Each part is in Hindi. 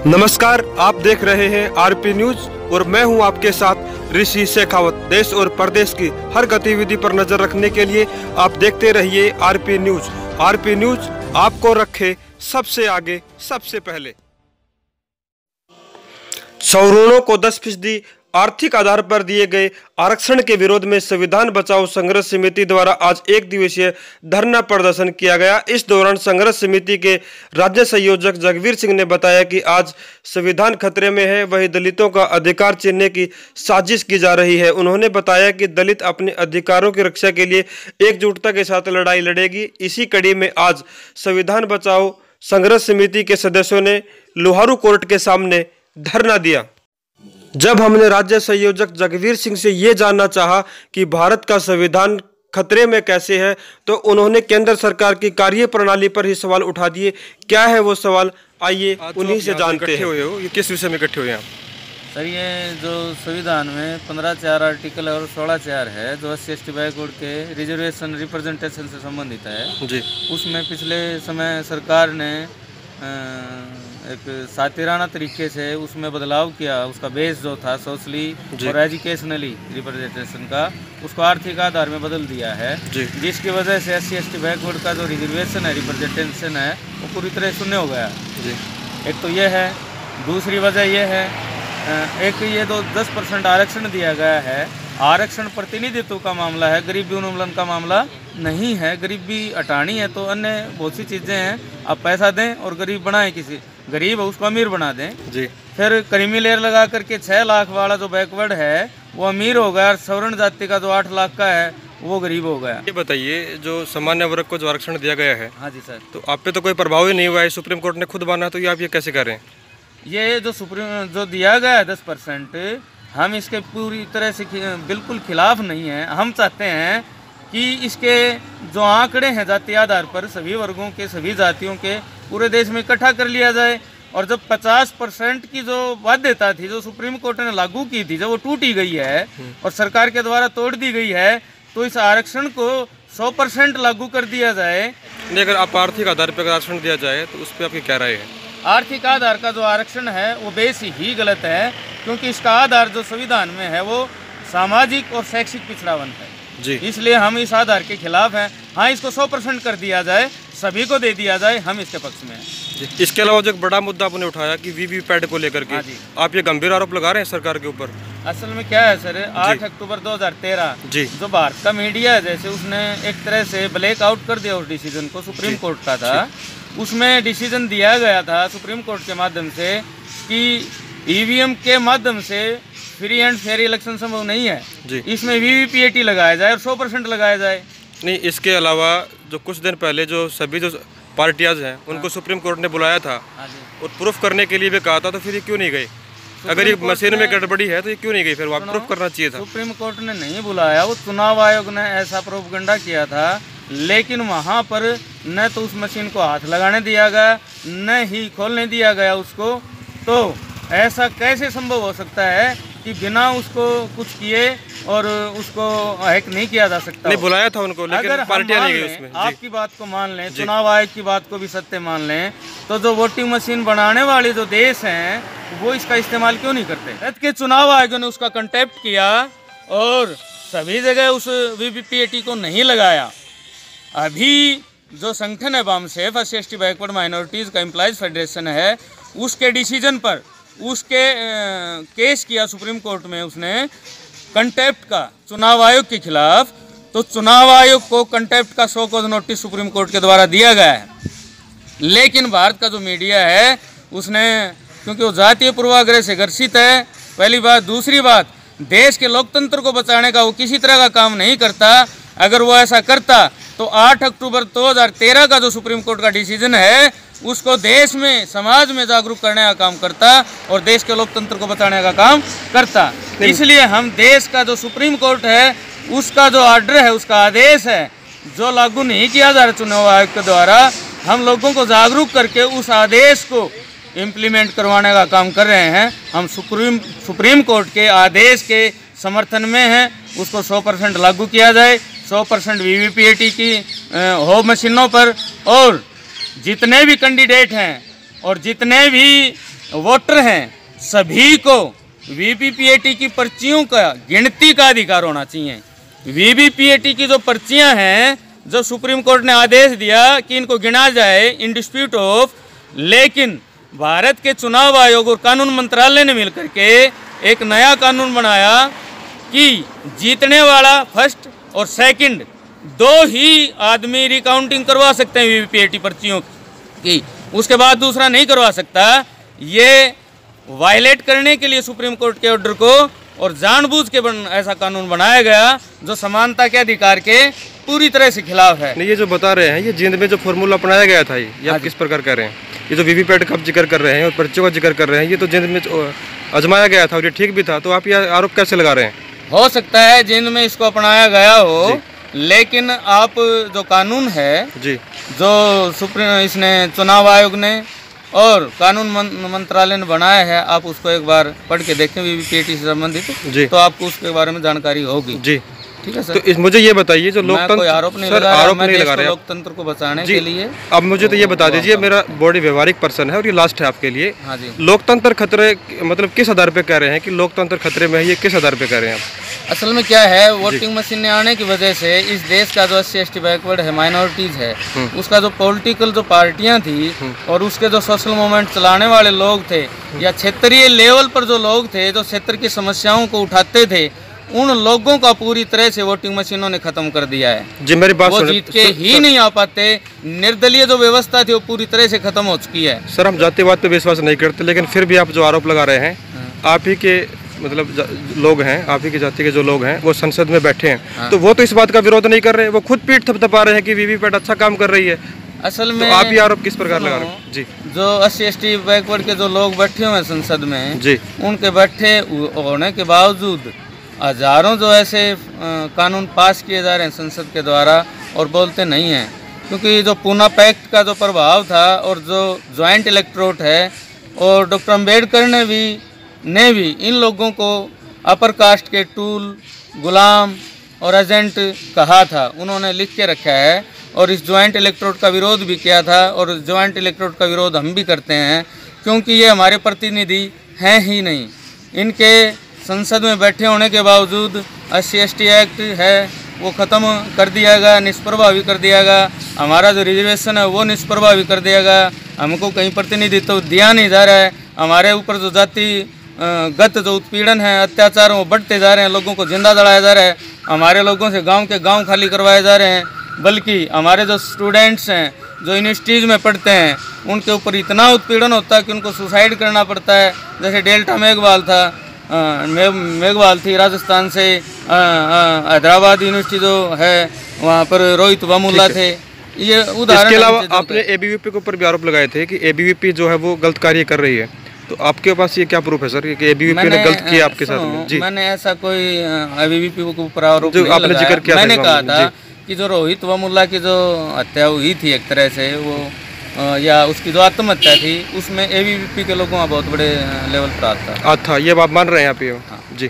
नमस्कार, आप देख रहे हैं आरपी न्यूज और मैं हूं आपके साथ ऋषि शेखावत। देश और प्रदेश की हर गतिविधि पर नजर रखने के लिए आप देखते रहिए आरपी न्यूज। आरपी न्यूज आपको रखे सबसे आगे, सबसे पहले। सवर्णों को 10% आर्थिक आधार पर दिए गए आरक्षण के विरोध में संविधान बचाओ संघर्ष समिति द्वारा आज एक दिवसीय धरना प्रदर्शन किया गया। इस दौरान संघर्ष समिति के राज्य संयोजक जगवीर सिंह ने बताया कि आज संविधान खतरे में है, वही दलितों का अधिकार छीनने की साजिश की जा रही है। उन्होंने बताया कि दलित अपने अधिकारों की रक्षा के लिए एकजुटता के साथ लड़ाई लड़ेगी। इसी कड़ी में आज संविधान बचाओ संघर्ष समिति के सदस्यों ने लोहारू कोर्ट के सामने धरना दिया। जब हमने राज्य संयोजक जगवीर सिंह से ये जानना चाहा कि भारत का संविधान खतरे में कैसे है, तो उन्होंने केंद्र सरकार की कार्यप्रणाली पर ही सवाल उठा दिए। क्या है वो सवाल, आइए उन्हीं से जानते हैं। ये किस विषय में इकट्ठे हुए हैं आप? सर, ये जो संविधान में 15(4) आर्टिकल और 16(4) है, जो SC/ST बैकवर्ड के रिजर्वेशन रिप्रेजेंटेशन से संबंधित है जी। उसमें पिछले समय सरकार ने एक सातिराना तरीके से उसमें बदलाव किया। उसका बेस जो था सोशली और एजुकेशनली रिप्रेजेंटेशन का, उसको आर्थिक आधार में बदल दिया है, जिसकी वजह से SC/ST बैकवर्ड का जो रिजर्वेशन है, रिप्रेजेंटेशन है, वो पूरी तरह शून्य हो गया जी। एक तो ये है। दूसरी वजह ये है, एक ये 10% आरक्षण दिया गया है। आरक्षण प्रतिनिधित्व का मामला है, गरीबी उन्मूलन का मामला नहीं है। गरीबी हटानी है तो अन्य बहुत सी चीज़ें हैं, आप पैसा दें और गरीब बनाएं, किसी गरीब है उसको अमीर बना दें जी। फिर क्रीमी लेयर लगा करके 6 लाख वाला जो बैकवर्ड है वो अमीर हो गया, और सवर्ण जाति का जो 8 लाख का है वो गरीब हो गया। ये बताइए, जो सामान्य वर्ग को जो आरक्षण दिया गया है, हाँ जी सर, तो आप पे तो कोई प्रभाव ही नहीं हुआ है, सुप्रीम कोर्ट ने खुद माना, तो ये आप ये कैसे कर रहे हैं? ये जो जो दिया गया है 10%, हम इसके पूरी तरह से बिल्कुल खिलाफ नहीं है। हम चाहते हैं कि इसके जो आंकड़े हैं जाति आधार पर सभी वर्गों के, सभी जातियों के पूरे देश में इकट्ठा कर लिया जाए। और जब 50% की जो बाध्यता थी, जो सुप्रीम कोर्ट ने लागू की थी, जब वो टूटी गई है और सरकार के द्वारा तोड़ दी गई है, तो इस आरक्षण को 100% लागू कर दिया जाए। नहीं, अगर आप आर्थिक आधार पर आरक्षण दिया जाए तो उस पर आपकी क्या राय है? आर्थिक आधार का जो आरक्षण है वो बेस ही गलत है, क्योंकि इसका आधार जो संविधान में है वो सामाजिक और शैक्षिक पिछड़ापन है जी। इसलिए हम इस आधार के खिलाफ हैं। हाँ, इसको 100% कर दिया जाए, सभी को दे दिया जाए, हम इसके पक्ष में हैं। इसके अलावा जो एक बड़ा मुद्दा आपने उठाया कि वीवीपैट को लेकर के, आप ये गंभीर आरोप लगा रहे हैं सरकार के ऊपर। असल में क्या है सर, 8 अक्टूबर 2013 जो भारत का मीडिया है, जैसे उसने एक तरह से ब्लैक आउट कर दिया उस डिसीजन को, सुप्रीम कोर्ट का था। उसमें डिसीजन दिया गया था सुप्रीम कोर्ट के माध्यम से कि ईवीएम के माध्यम से फ्री एंड फेयर इलेक्शन संभव नहीं है जी। इसमें वीवीपीएटी लगाया जाए और 100% लगाया जाए। नहीं, इसके अलावा जो कुछ दिन पहले जो सभी जो पार्टियां हैं उनको सुप्रीम कोर्ट ने बुलाया था और प्रूफ करने के लिए भी कहा था, तो फिर ये क्यों नहीं गए? अगर ये मशीन में गड़बड़ी है तो ये क्यों नहीं गई? फिर वहाँ प्रूफ करना चाहिए था। सुप्रीम कोर्ट ने नहीं बुलाया, वो चुनाव आयोग ने ऐसा प्रोपगंडा किया था, लेकिन वहाँ पर न तो उस मशीन को हाथ लगाने दिया गया, न ही खोलने दिया गया उसको। तो ऐसा कैसे संभव हो सकता है कि बिना उसको कुछ किए और उसको हैक नहीं किया जा सकता? नहीं, बुलाया था उनको, लेकिन पार्टियां नहीं गई उसमें। आपकी बात को मान लें, चुनाव आयोग की बात को भी सत्य मान लें, तो जो वोटिंग मशीन बनाने वाले जो देश हैं वो इसका इस्तेमाल क्यों नहीं करते? के चुनाव आयोग ने उसका कंटेप्ट किया और सभी जगह उस वीवीपीएटी को नहीं लगाया। अभी जो संगठन है बामसेफ, SC/ST बैकवर्ड माइनॉरिटीज़ का एम्प्लॉयज़ फेडरेशन है, उसके डिसीजन पर उसके केस किया सुप्रीम कोर्ट में उसने कंटेप्ट का चुनाव आयोग के खिलाफ। तो चुनाव आयोग को कंटेप्ट का 100 कॉज नोटिस सुप्रीम कोर्ट के द्वारा दिया गया है, लेकिन भारत का जो मीडिया है उसने, क्योंकि वो जातीय पूर्वाग्रह से ग्रसित है, पहली बात। दूसरी बात, देश के लोकतंत्र को बचाने का वो किसी तरह का काम नहीं करता। अगर वो ऐसा करता तो 8 अक्टूबर 2013 का जो सुप्रीम कोर्ट का डिसीजन है उसको देश में, समाज में जागरूक करने का काम करता और देश के लोकतंत्र को बचाने का काम करता। इसलिए हम देश का जो सुप्रीम कोर्ट है उसका जो ऑर्डर है, उसका आदेश है, जो लागू नहीं किया जा रहा चुनाव आयोग के द्वारा, हम लोगों को जागरूक करके उस आदेश को इम्प्लीमेंट करवाने का काम कर रहे हैं। हम सुप्रीम कोर्ट के आदेश के समर्थन में हैं, उसको 100% लागू किया जाए, 100% वीवीपीएटी की हो मशीनों पर, और जितने भी कैंडिडेट हैं और जितने भी वोटर हैं सभी को वीवीपीएटी की पर्चियों का गिनती का अधिकार होना चाहिए। वीवीपीएटी की जो पर्चियां हैं, जो सुप्रीम कोर्ट ने आदेश दिया कि इनको गिना जाए इन डिस्प्यूट ऑफ, लेकिन भारत के चुनाव आयोग और कानून मंत्रालय ने मिलकर के एक नया कानून बनाया कि जीतने वाला फर्स्ट और सेकंड दो ही आदमी रिकाउंटिंग करवा सकते हैं वीवीपीएटी पर्चियों की, उसके बाद दूसरा नहीं करवा सकता। ये वायलेट करने के लिए सुप्रीम कोर्ट के ऑर्डर को और जानबूझ के ऐसा कानून बनाया गया जो समानता के अधिकार के पूरी तरह से खिलाफ है। नहीं, ये जो बता रहे हैं, ये जींद में जो फॉर्मूला अपनाया गया था, ये आप किस प्रकार कह रहे हैं? ये जो वीवीपैट का जिक्र कर रहे हैं और पर्चियों का जिक्र कर रहे हैं, ये तो जींद में आजमाया गया था और ये ठीक भी था, तो आप ये आरोप कैसे लगा रहे हैं? हो सकता है जींद में इसको अपनाया गया हो, लेकिन आप जो कानून है जी, जो सुप्रीम इसने चुनाव आयोग ने और कानून मंत्रालय ने बनाया है, आप उसको एक बार पढ़ के देखें वीवीपीएटी से संबंधित, तो आपको उसके बारे में जानकारी होगी जी। ठीक है सर। तो मुझे ये बताइए, जो लोकतंत्र, आरोप नहीं लगा रहे, लोकतंत्र को बचाने के लिए। अब मुझे तो ये बता दीजिए, मेरा बॉडी व्यवहारिक पर्सन है और ये लास्ट है आपके लिए। हाँ जी। लोकतंत्र खतरे मतलब किस आधार पे कह रहे हैं कि लोकतंत्र खतरे में है, ये किस आधार पे कह रहे हैं आप? असल में क्या है, वोटिंग मशीन ने आने की वजह से इस देश का जो SC/ST बैकवर्ड है, माइनॉरिटीज है, उसका जो पॉलिटिकल जो पार्टियां थी और उसके जो सोशल मूवमेंट चलाने वाले लोग थे या क्षेत्रीय लेवल पर जो लोग थे जो क्षेत्र की समस्याओं को उठाते थे, उन लोगों का पूरी तरह से वोटिंग मशीनों ने खत्म कर दिया है जी। मेरी बात वो जीत के ही नहीं आ पाते, निर्दलीय जो व्यवस्था थी वो पूरी तरह से खत्म हो चुकी है। सर, हम जातिवाद पे विश्वास नहीं करते, लेकिन फिर भी आप जो आरोप लगा रहे हैं, आप ही के मतलब लोग हैं, आप ही की जाति के जो लोग हैं वो संसद में बैठे हैं, तो वो तो इस बात का विरोध नहीं कर रहे हैं, वो खुद पीठ थपथपा रहे हैं कि वीवीपैट अच्छा काम कर रही है। असल में तो आप ही आरोप किस प्रकार लगा रहे हैं? जी, जो SC/ST बैकवर्ड के जो लोग बैठे हुए हैं संसद में जी, उनके बैठे होने के बावजूद हजारों जो ऐसे कानून पास किए जा रहे हैं संसद के द्वारा और बोलते नहीं हैं, क्योंकि जो पूना पैक्ट का जो प्रभाव था और जो ज्वाइंट इलेक्टोरेट है, और डॉक्टर अम्बेडकर ने भी इन लोगों को अपर कास्ट के टूल, गुलाम और एजेंट कहा था, उन्होंने लिख के रखा है और इस ज्वाइंट इलेक्टोरेट का विरोध भी किया था और ज्वाइंट इलेक्टोरेट का विरोध हम भी करते हैं, क्योंकि ये हमारे प्रतिनिधि हैं ही नहीं। इनके संसद में बैठे होने के बावजूद SC/ST एक्ट है वो ख़त्म कर दिया गया, निष्प्रभावी कर दिया गया। हमारा जो रिजर्वेशन है वो निष्प्रभावी कर दिया गया, हमको कहीं प्रतिनिधित्व तो दिया नहीं जा रहा है। हमारे ऊपर जो जाति गत जो उत्पीड़न है, अत्याचार वो बढ़ते जा रहे हैं, लोगों को जिंदा जलाया जा रहा है, हमारे लोगों से गांव के गांव खाली करवाए जा रहे हैं, बल्कि हमारे जो स्टूडेंट्स हैं जो यूनिवर्सिटीज़ में पढ़ते हैं उनके ऊपर इतना उत्पीड़न होता है कि उनको सुसाइड करना पड़ता है। जैसे डेल्टा मेघवाल था, मेघवाल थी राजस्थान से, हैदराबाद यूनिवर्सिटी जो है वहाँ पर रोहित वामुल्ला थे, ये उदाहरण। इसके अलावा आपने ABVP के ऊपर भी आरोप लगाए थे कि ABVP जो है वो गलत कार्य कर रही है, तो आपके पास ये क्या प्रूफ है सर कि ABVP ने गलत किया आपके साथ में? जी, मैंने ऐसा कोई ABVP के ऊपर आरोप नहीं आपने जिक्र किया, मैंने कहा था कि जो रोहित वामुल्ला की जो हत्या हुई थी एक तरह से वो या उसकी जो आत्महत्या थी उसमें ABVP के लोगों का बहुत बड़े लेवल पर आता था। ये आप मान रहे हैं आप? हाँ जी,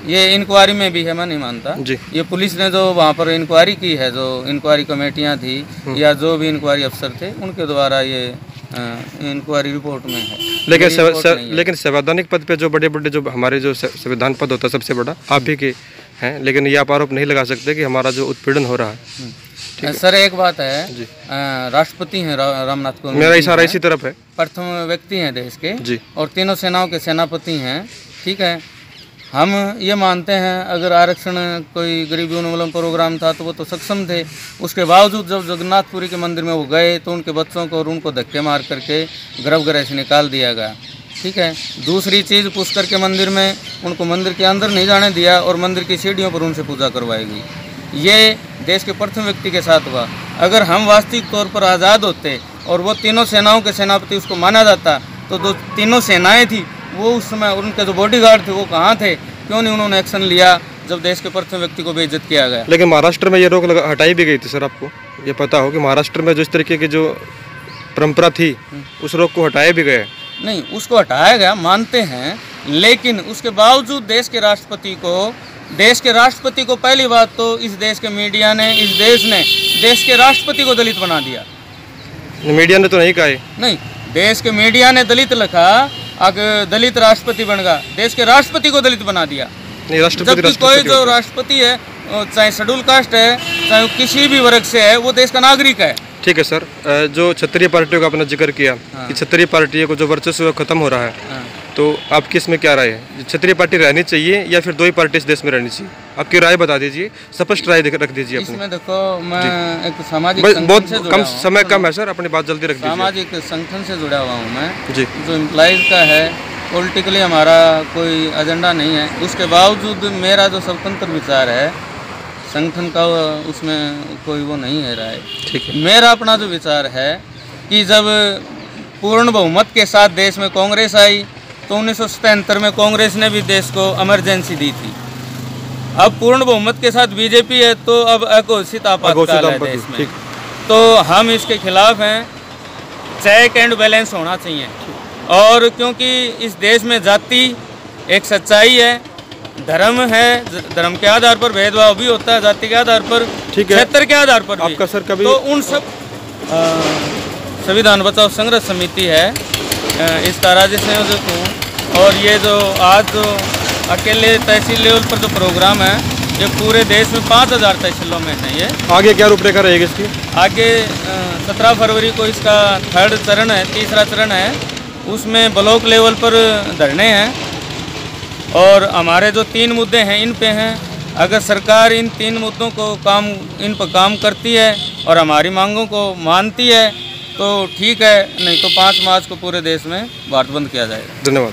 ये इंक्वायरी में भी है, मैं नहीं मानता जी। ये पुलिस ने जो वहाँ पर इंक्वायरी की है, जो इंक्वायरी कमेटियाँ थी या जो भी इंक्वायरी अफसर थे उनके द्वारा ये इंक्वायरी रिपोर्ट में है। लेकिन संवैधानिक पद पे जो बड़े बड़े जो हमारे जो संविधान पद होता है सबसे बड़ा आप भी के हैं, लेकिन ये आप आरोप नहीं लगा सकते कि हमारा जो उत्पीड़न हो रहा है। सर एक बात है, राष्ट्रपति हैं रामनाथ कोविंद, मेरा इशारा इसी तरफ है, प्रथम व्यक्ति हैं देश के जी, और तीनों सेनाओं के सेनापति हैं। ठीक है, हम ये मानते हैं अगर आरक्षण कोई गरीबी उन्मूलन प्रोग्राम था तो वो तो सक्षम थे, उसके बावजूद जब जगन्नाथपुरी के मंदिर में वो गए तो उनके बच्चों को और उनको धक्के मार करके गर्भगृह से निकाल दिया गया। ठीक है, दूसरी चीज़ पुष्कर के मंदिर में उनको मंदिर के अंदर नहीं जाने दिया और मंदिर की सीढ़ियों पर उनसे पूजा करवाई गई। ये देश के प्रथम व्यक्ति के साथ हुआ। अगर हम वास्तविक तौर पर आज़ाद होते और वो तीनों सेनाओं के सेनापति उसको माना जाता तो जो तीनों सेनाएं थी वो उस समय उनके जो बॉडीगार्ड थे वो कहाँ थे, क्यों नहीं उन्होंने एक्शन लिया जब देश के प्रथम व्यक्ति को बेइज्जत किया गया? लेकिन महाराष्ट्र में ये रोक हटाई भी गई थी सर, आपको ये पता हो कि महाराष्ट्र में जिस तरीके की जो परंपरा थी उस रोक को हटाया भी गया? नहीं, उसको हटाया गया मानते हैं, लेकिन उसके बावजूद देश के राष्ट्रपति को पहली बात तो इस देश के मीडिया ने, इस देश ने देश के राष्ट्रपति को दलित बना दिया। मीडिया ने तो नहीं कहा? नहीं, देश के मीडिया ने दलित लिखा दलित राष्ट्रपति बन गया, देश के राष्ट्रपति को दलित बना दिया। नहीं, जबकि कोई जो राष्ट्रपति है, चाहे शेड्यूल कास्ट है, चाहे किसी भी वर्ग से है, वो देश का नागरिक है। ठीक है सर, जो क्षत्रिय पार्टियों का आपने जिक्र किया कि क्षत्रिय पार्टियों को जो वर्चस्व खत्म हो रहा है, तो आपकी इसमें क्या राय है? क्षत्रिय पार्टी रहनी चाहिए या फिर 2 ही पार्टी इस देश में रहनी चाहिए? आपकी राय बता दीजिए, स्पष्ट राय रख दीजिए अपनी। इसमें देखो, मैं एक सामाजिक बहुत कम समय कम है सर, अपनी बात जल्दी रख दीजिए। सामाजिक संगठन से जुड़ा हुआ हूँ मैं जी। जो एम्प्लॉइज का है, पॉलिटिकली हमारा कोई एजेंडा नहीं है, उसके बावजूद मेरा जो स्वतंत्र विचार है संगठन का, उसमें कोई वो नहीं है राय। ठीक है। मेरा अपना जो विचार है कि जब पूर्ण बहुमत के साथ देश में कांग्रेस आई तो 1977 में कांग्रेस ने भी देश को इमरजेंसी दी थी। अब पूर्ण बहुमत के साथ बीजेपी है तो अब अघोषित आपातकाल है देश में, तो हम इसके खिलाफ हैं। चेक एंड बैलेंस होना चाहिए, और क्योंकि इस देश में जाति एक सच्चाई है, धर्म है, धर्म के आधार पर भेदभाव भी होता है, जाति के आधार पर, क्षेत्र के आधार पर भी। आपका सर कभी तो उन सब संविधान बचाओ संघर्ष समिति है, इसका राज्य संयोजक हूँ। और ये जो आज जो अकेले तहसील लेवल पर जो प्रोग्राम है, ये पूरे देश में 5000 तहसीलों में है। ये आगे क्या रूपरेखा रहेगी इसकी? आगे 17 फरवरी को इसका 3rd चरण है, तीसरा चरण है, उसमें ब्लॉक लेवल पर धरने हैं। और हमारे जो 3 मुद्दे हैं इन पे हैं। अगर सरकार इन 3 मुद्दों को इन पर काम करती है और हमारी मांगों को मानती है तो ठीक है, नहीं तो 5 मार्च को पूरे देश में भारत बंद किया जाएगा। धन्यवाद।